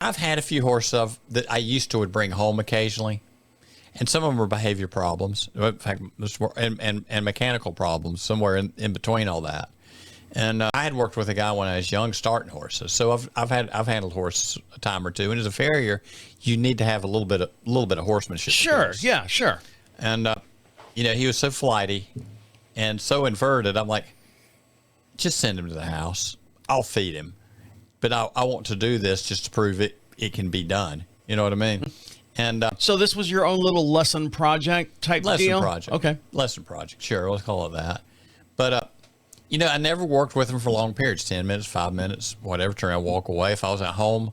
I've had a few horses that I used to would bring home occasionally, and some of them were behavior problems. In fact, and mechanical problems somewhere in between all that. And I had worked with a guy when I was young starting horses, so I've handled horses a time or two. And as a farrier, you need to have a little bit of horsemanship. Sure, yeah, sure. And he was so flighty and so inverted. I'm like, just send him to the house. I'll feed him. But I want to do this just to prove it can be done. You know what I mean? And so this was your own little lesson project type deal? Lesson project. Okay. Lesson project. Sure, let's call it that. But, I never worked with him for long periods, 10 minutes, 5 minutes, whatever, turn around, walk away. If I was at home.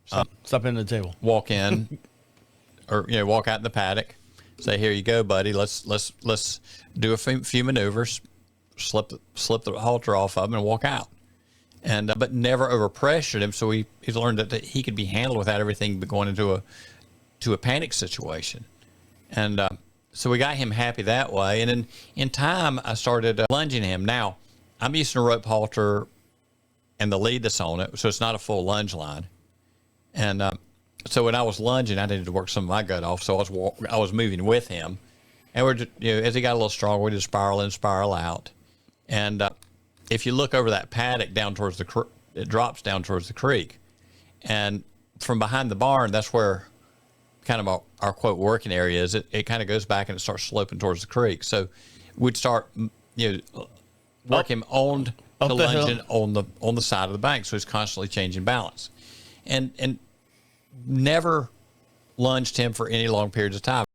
Stop in the table. Walk in or, walk out in the paddock. Say, here you go, buddy. Let's do a few maneuvers, slip the halter off of him and walk out. And but never overpressured him, so he learned that he could be handled without everything going into a panic situation. And so we got him happy that way. And then in time, I started lunging him. Now, I'm using a rope halter and the lead that's on it, so it's not a full lunge line. And so when I was lunging, I needed to work some of my gut off, so I was moving with him. And we're just, as he got a little stronger, we just spiral in, spiral out. And if you look over that paddock down towards it drops down towards the creek. And from behind the barn, that's where kind of our quote working area is. It kind of goes back and it starts sloping towards the creek. So we'd start, work him on to lunging on the side of the bank. So he's constantly changing balance. And never lunged him for any long periods of time.